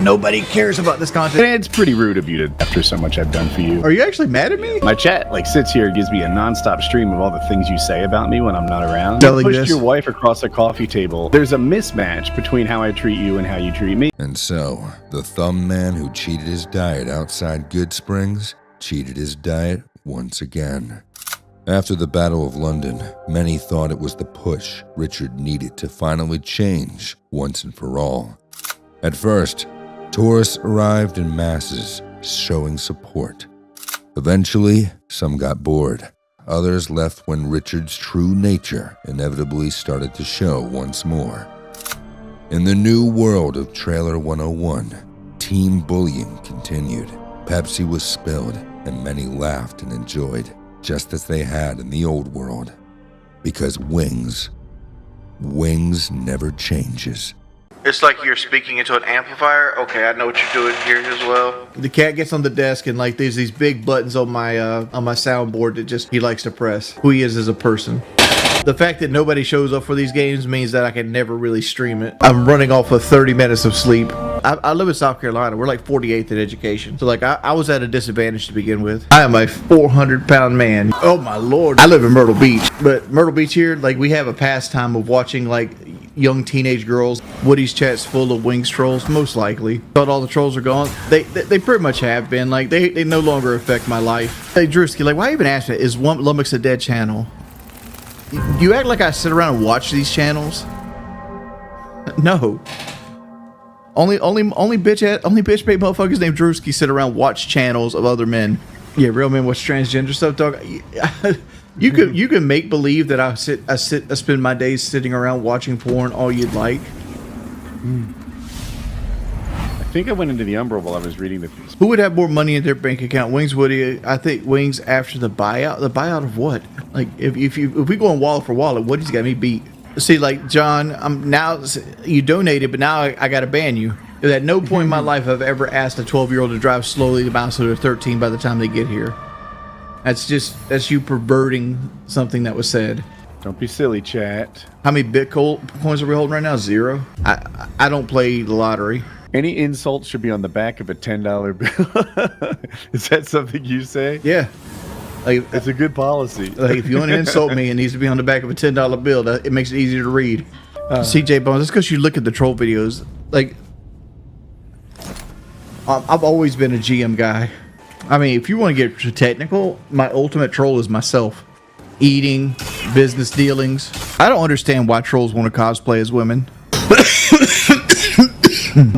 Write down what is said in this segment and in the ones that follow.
Nobody cares about this content. It's pretty rude of you to, after so much I've done for you. Are you actually mad at me? My chat sits here, gives me a non-stop stream of all the things you say about me when I'm not around. Telling You pushed this. your wife across a coffee table. There's a mismatch between how I treat you and how you treat me. And so, the thumb man who cheated his diet outside Good Springs cheated his diet once again. After the Battle of London, many thought it was the push Richard needed to finally change once and for all. At first, tourists arrived in masses, showing support. Eventually, some got bored. Others left when Richard's true nature inevitably started to show once more. In the new world of Trailer 101, team bullying continued. Pepsi was spilled, and many laughed and enjoyed, just as they had in the old world. Because wings never changes. It's like you're speaking into an amplifier. Okay, I know what you're doing here as well. The cat gets on the desk and there's these big buttons on my soundboard that he likes to press. Who he is as a person. The fact that nobody shows up for these games means that I can never really stream it. I'm running off of 30 minutes of sleep. I live in South Carolina. We're 48th in education. So I was at a disadvantage to begin with. I am a 400-pound man. Oh my Lord. I live in Myrtle Beach. But Myrtle Beach here, we have a pastime of watching young teenage girls. Woody's chat's full of Wings trolls, most likely. Thought all the trolls are gone. They pretty much have been. They no longer affect my life. Hey Drewski, why even ask me? Is Lummox a dead channel? You act like I sit around and watch these channels. No. Only bitch bait motherfuckers named Drewski sit around watch channels of other men. Yeah, real men watch transgender stuff, dog. You can make believe that I spend my days sitting around watching porn all you'd like. I think I went into the Umbra while I was reading the piece. Who would have more money in their bank account? Wings, Woody. I think Wings after the buyout. The buyout of what? If we go on wallet for wallet, Woody's got me beat. See, John, now you donated, but now I got to ban you. At no point in my life have I ever asked a 12-year-old to drive slowly to bounce to their 13 by the time they get here. That's you perverting something that was said. Don't be silly, chat. How many Bitcoins are we holding right now? 0. I don't play the lottery. Any insult should be on the back of a $10 bill. Is that something you say? Yeah. It's a good policy. If you want to insult me, it needs to be on the back of a $10 bill. It makes it easier to read. CJ Bones, that's because you look at the troll videos. I've always been a GM guy. I mean, if you want to get technical, my ultimate troll is myself. Eating, business dealings. I don't understand why trolls want to cosplay as women.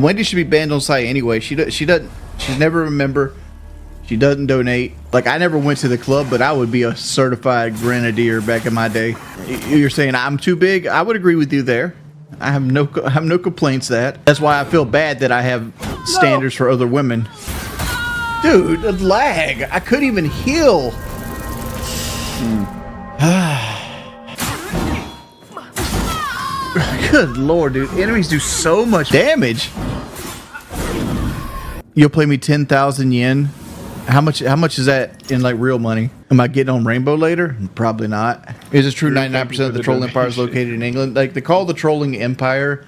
Wendy should be banned on site anyway. She's never a member. She doesn't donate. I never went to the club, but I would be a certified grenadier back in my day. You're saying I'm too big? I would agree with you there. I have no complaints That's why I feel bad that I have standards for other women. Dude, the lag. I couldn't even heal. Good Lord, dude. Enemies do so much damage. You'll play me 10,000 yen. How much is that in real money? Am I getting on Rainbow later? Probably not. Is it true 99% of the troll empire is located in England? They call the trolling empire.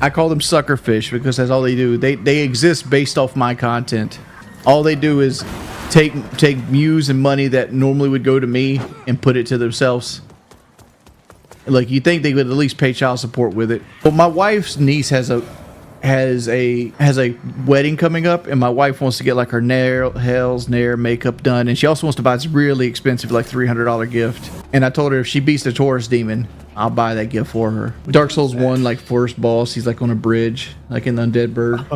I call them suckerfish because that's all they do. They exist based off my content. All they do is take views and money that normally would go to me and put it to themselves. You think they would at least pay child support with it. Well, my wife's niece has a wedding coming up, and my wife wants to get her nails, makeup done, and she also wants to buy this really expensive $300 gift. And I told her if she beats the Taurus demon, I'll buy that gift for her. Dark Souls 1, first boss, he's on a bridge, in the Undead Bird.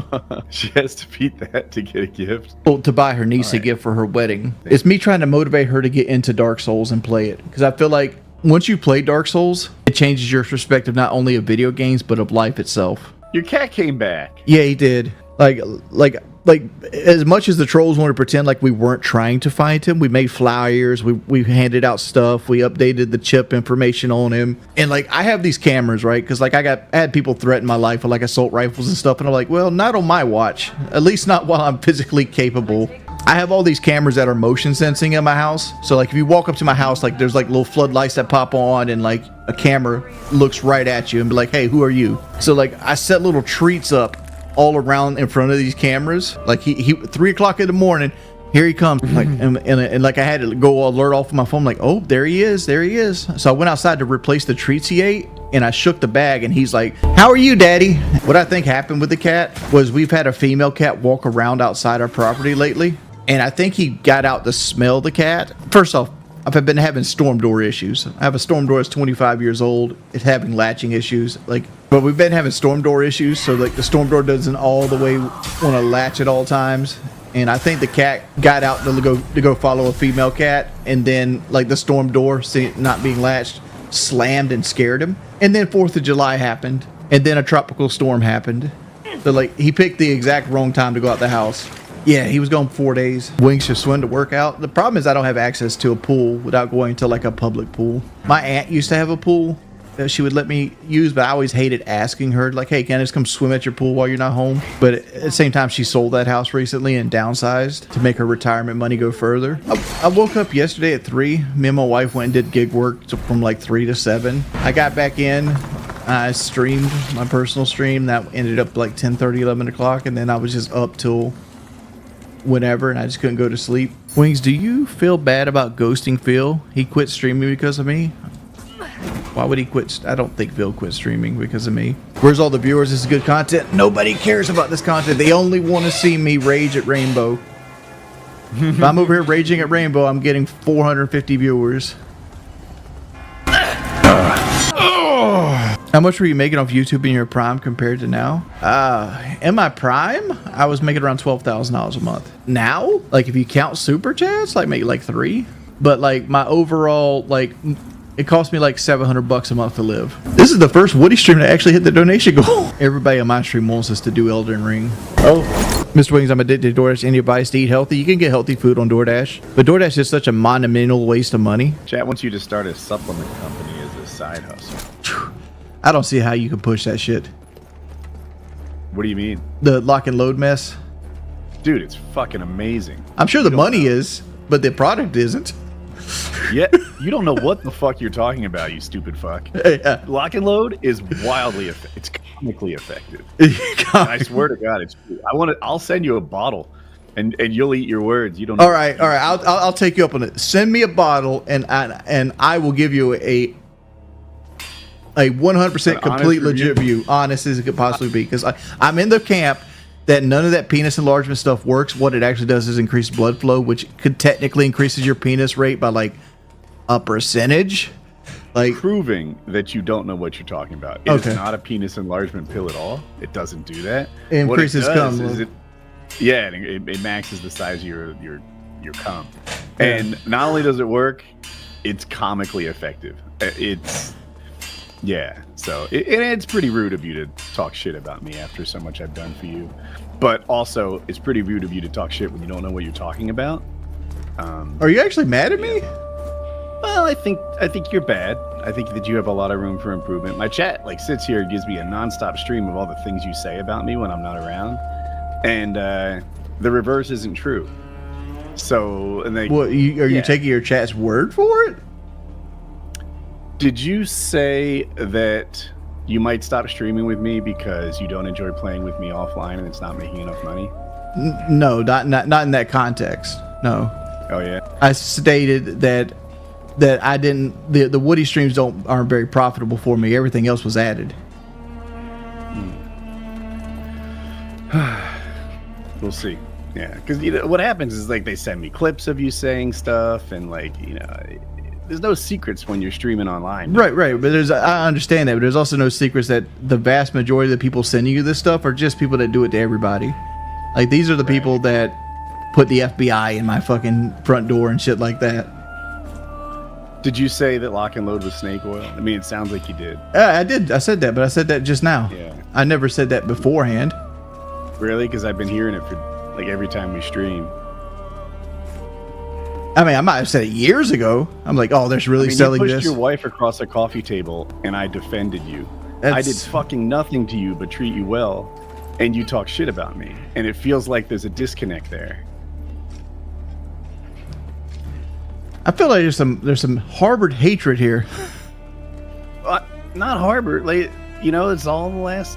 She has to beat that to get a gift. Well, to buy her niece a gift for her wedding. It's me trying to motivate her to get into Dark Souls and play it, because I feel like once you play Dark Souls, it changes your perspective not only of video games but of life itself. Your cat came back. Yeah, he did. As much as the trolls want to pretend like we weren't trying to find him, we made flyers, we handed out stuff, we updated the chip information on him. And I have these cameras, right? Because I had people threaten my life with assault rifles and stuff, and I'm like, well, not on my watch. At least not while I'm physically capable. I have all these cameras that are motion sensing in my house. So if you walk up to my house, there's little floodlights that pop on, and a camera looks right at you and be like, hey, who are you? So I set little treats up all around in front of these cameras. Like he 3 o'clock in the morning, here he comes. Like and like I had to go alert off my phone. Like, oh, there he is. So I went outside to replace the treats he ate, and I shook the bag, and he's like, "How are you, Daddy?" What I think happened with the cat was we've had a female cat walk around outside our property lately, and I think he got out to smell the cat. First off, I've been having storm door issues. I have a storm door that's 25 years old. It's having latching issues. But we've been having storm door issues. So like the storm door doesn't all the way want to latch at all times. And I think the cat got out to go follow a female cat. And then like the storm door, not being latched, slammed and scared him. And then 4th of July happened. And then a tropical storm happened. So like he picked the exact wrong time to go out the house. Yeah, he was gone 4 days. Wings just swim to work out. The problem is I don't have access to a pool without going to like a public pool. My aunt used to have a pool that she would let me use, but I always hated asking her, like, hey, can I just come swim at your pool while you're not home? But at the same time, she sold that house recently and downsized to make her retirement money go further. I woke up yesterday at 3. Me and my wife went and did gig work from like 3 to 7. I got back in. I streamed my personal stream. That ended up like 10:30, 11 o'clock. And then I was just up till whenever, and I just couldn't go to sleep. Wings, do you feel bad about ghosting Phil? He quit streaming because of me. Why would he quit? I don't think Phil quit streaming because of me. Where's all the viewers? This is good content. Nobody cares about this content. They only want to see me rage at Rainbow. If I'm over here raging at Rainbow, I'm getting 450 viewers. How much were you making off YouTube in your prime compared to now? In my prime, I was making around $12,000 a month. Now, like if you count super chats, like maybe like 3. But like my overall, like it cost me like $700 a month to live. This is the first Woody stream that actually hit the donation goal. Everybody on my stream wants us to do Elden Ring. Oh, Mr. Wings, I'm addicted to DoorDash. Any advice to eat healthy? You can get healthy food on DoorDash, but DoorDash is such a monumental waste of money. Chat wants you to start a supplement company as a side hustle. I don't see how you can push that shit. What do you mean? The lock and load mess? Dude, it's fucking amazing. I'm sure the money is, but the product isn't. Yeah, you don't know what the fuck you're talking about, you stupid fuck. Yeah. Lock and load is wildly it's comically effective. And I swear to God, it's true. I'll send you a bottle and you'll eat your words. You don't know. All right. I'll take you up on it. Send me a bottle and I will give you a 100% complete legit view, honest as it could possibly be, because I'm in the camp that none of that penis enlargement stuff works. What it actually does is increase blood flow, which could technically increases your penis rate by like a percentage. Like proving that you don't know what you're talking about. It's not a penis enlargement pill at all. It doesn't do that. It increases cum. It maxes the size of your cum. Yeah. And not only does it work, it's comically effective. So it's pretty rude of you to talk shit about me after so much I've done for you. But also, it's pretty rude of you to talk shit when you don't know what you're talking about. Are you actually mad at me? Well, I think you're bad. I think that you have a lot of room for improvement. My chat sits here and gives me a nonstop stream of all the things you say about me when I'm not around, and the reverse isn't true. So, and they. What are you taking your chat's word for it? Did you say that you might stop streaming with me because you don't enjoy playing with me offline and it's not making enough money? No, not in that context. No. Oh yeah. I stated that I didn't. The Woody streams aren't very profitable for me. Everything else was added. We'll see. Yeah, because what happens is they send me clips of you saying stuff and there's no secrets when you're streaming online. Right. But I understand that, but there's also no secrets that the vast majority of the people sending you this stuff are just people that do it to everybody. Like these are the people that put the FBI in my fucking front door and shit like that. Did you say that lock and load was snake oil? I mean, it sounds like you did. I did. I said that, but I said that just now. Yeah. I never said that beforehand. Really? Because I've been hearing it for every time we stream. I mean, I might have said it years ago. I'm like, oh, they're really selling you pushed this. Your wife across a coffee table, and I defended you. I did fucking nothing to you but treat you well, and you talk shit about me, and it feels like there's a disconnect there. I feel like there's some harbored hatred here. Not harbored. It's all the last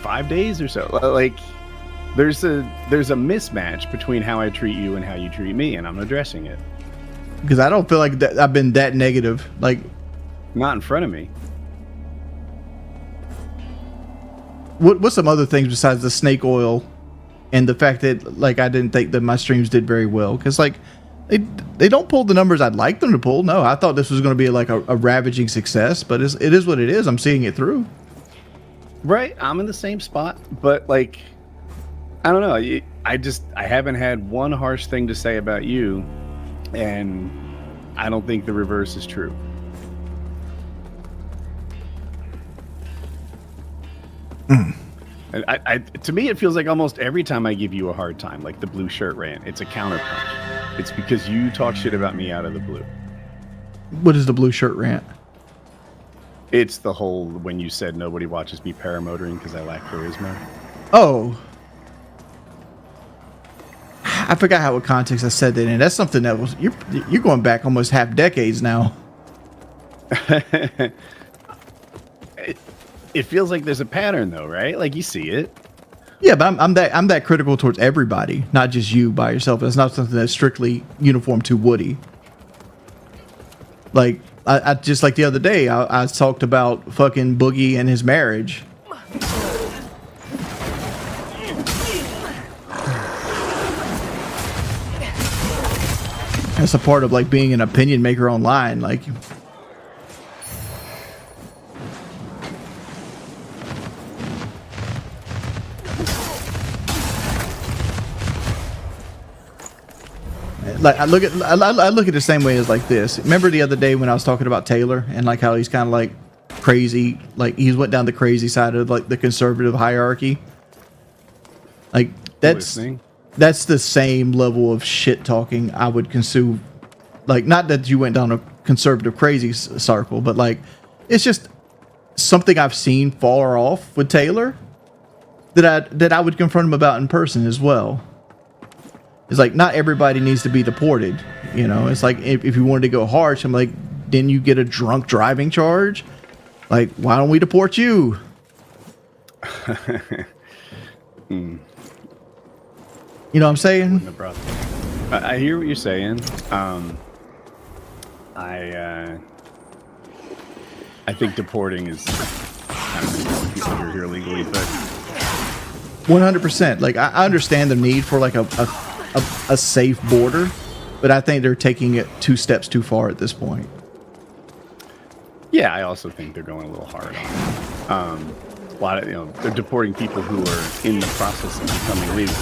5 days or so. Like, there's a mismatch between how I treat you and how you treat me, and I'm addressing it. Because I don't feel like I've been that negative. Like, not in front of me. What's some other things besides the snake oil and the fact that, like, I didn't think that my streams did very well? Because, like, they don't pull the numbers I'd like them to pull. No, I thought this was going to be like a ravaging success, but it is what it is. I'm seeing it through. Right, I'm in the same spot, but like, I don't know. I haven't had one harsh thing to say about you, and I don't think the reverse is true. To me, it feels like almost every time I give you a hard time, like the blue shirt rant, it's a counterpunch. It's because you talk shit about me out of the blue. What is the blue shirt rant? It's the whole when you said nobody watches me paramotoring because I lack charisma. Oh. I forgot how what context I said that in. That's something that was you're going back almost half decades now. It feels like there's a pattern though, right? Like you see it. Yeah, but I'm that critical towards everybody, not just you by yourself. It's not something that's strictly uniform to Woody. Like I just like the other day, I talked about fucking Boogie and his marriage. That's a part of like being an opinion maker online, like. Like I look at it the same way as like this. Remember the other day when I was talking about Taylor and like how he's kind of like crazy, like he's went down the crazy side of like the conservative hierarchy. Like that's the same level of shit talking I would consume. Like not that you went down a conservative crazy circle, but like it's just something I've seen far off with Taylor that I would confront him about in person as well. It's like not everybody needs to be deported, you know. It's like if you wanted to go harsh, I'm like, then you get a drunk driving charge. Like, why don't we deport you? You know what I'm saying? I hear what you're saying. I think deporting is kind of people who are here illegally, but 100%. Like I understand the need for like a safe border, but I think they're taking it 2 steps too far at this point. Yeah, I also think they're going a little hard on it. A lot of, they're deporting people who are in the process of becoming legal.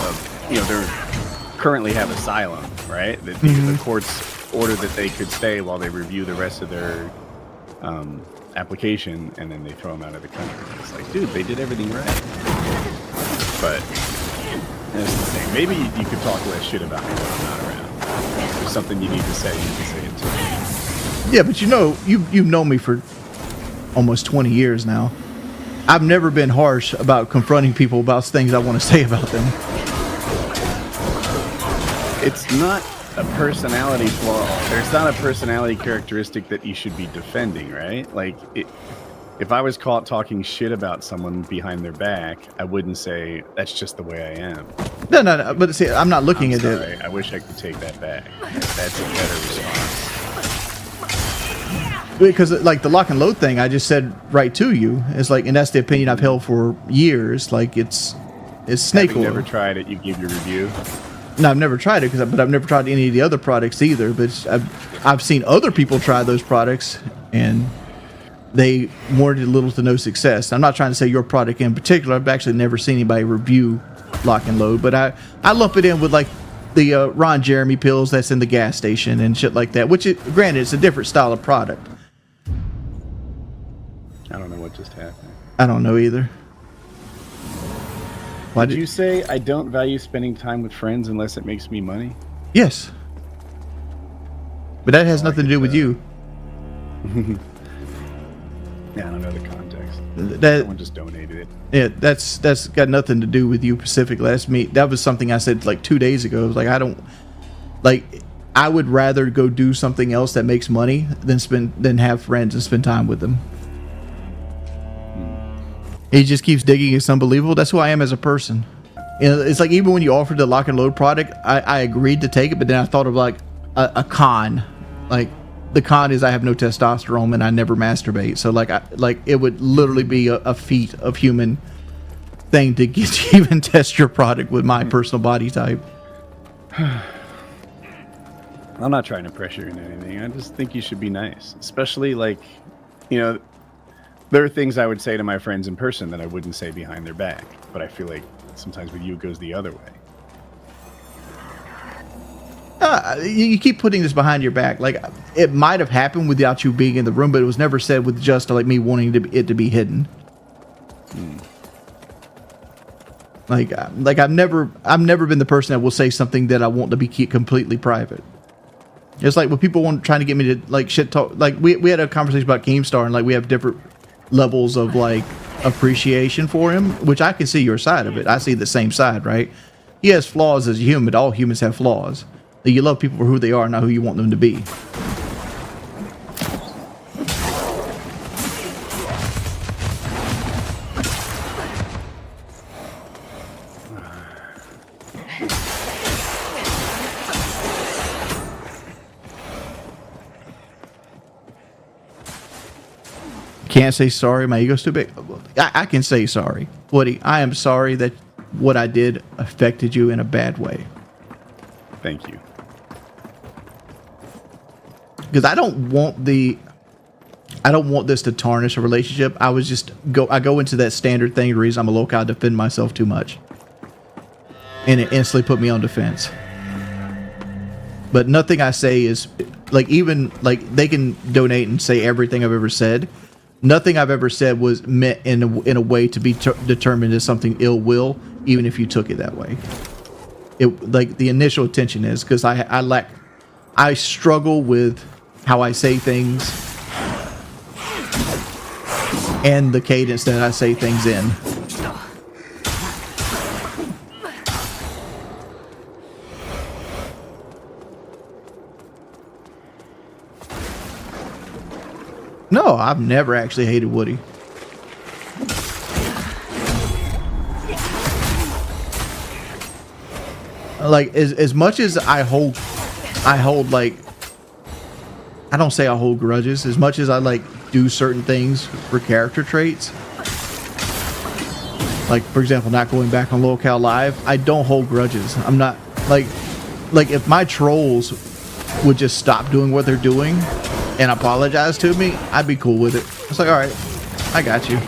They're currently have asylum, right? The courts ordered that they could stay while they review the rest of their application, and then they throw them out of the country. It's like, dude, they did everything right. But it's the same. Maybe you could talk less shit about me when I'm not around. If there's something you need to say, you can say it to me. Yeah, but you've known me for almost 20 years now. I've never been harsh about confronting people about things I want to say about them. It's not a personality flaw. There's not a personality characteristic that you should be defending, right? Like, if I was caught talking shit about someone behind their back, I wouldn't say, that's just the way I am. No. But see, I'm not looking at it. I wish I could take that back. That's a better response. Because like the lock and load thing, I just said right to you. It's like, and that's the opinion I've held for years. Like it's snake oil. Have you never tried it? You give your review? No, I've never tried it but I've never tried any of the other products either. But I've seen other people try those products and they warranted little to no success. I'm not trying to say your product in particular. I've actually never seen anybody review lock and load, but I lump it in with like the Ron Jeremy pills that's in the gas station and shit like that. Which, granted, it's a different style of product. I don't know what just happened. I don't know either. Why did you say I don't value spending time with friends unless it makes me money? Yes. But that has nothing to do with you. Yeah, I don't know the context. Someone just donated it. Yeah, that's got nothing to do with you specifically. That's me. That was something I said like 2 days ago. It was like I would rather go do something else that makes money than have friends and spend time with them. He just keeps digging. It's unbelievable. That's who I am as a person. You know, it's like even when you offered the lock and load product, I agreed to take it, but then I thought of like a con. Like the con is I have no testosterone and I never masturbate. So like it would literally be a feat of human thing to get you even test your product with my personal body type. I'm not trying to pressure you into anything. I just think you should be nice, especially like, you know, there are things I would say to my friends in person that I wouldn't say behind their back, but I feel like sometimes with you it goes the other way. You keep putting this behind your back. Like it might have happened without you being in the room, but it was never said with just like me wanting it to be hidden. Like I've never been the person that will say something that I want to be completely private. It's like when people trying to get me to like shit talk. Like we had a conversation about Keemstar, and like we have different levels of like appreciation for him, which I can see your side of it. I see the same side, right? He has flaws as a human, but all humans have flaws. You love people for who they are, not who you want them to be. Can't say sorry. My ego's too big. I can say sorry. Woody, I am sorry that what I did affected you in a bad way. Thank you. Because I don't want this to tarnish a relationship. I go into that standard thing. The reason I'm a low-key, I defend myself too much. And it instantly put me on defense. But nothing I say is like, even like they can donate and say everything I've ever said. Nothing I've ever said was meant in a way to be determined as something ill will, even if you took it that way. It like the initial intention is because I struggle with how I say things and the cadence that I say things in. No, I've never actually hated Woody. Like as much as I hold like, I don't say I hold grudges. As much as I like do certain things for character traits, like for example, not going back on Locale Live, I don't hold grudges. I'm not like if my trolls would just stop doing what they're doing and apologize to me, I'd be cool with it. It's like, all right, I got you.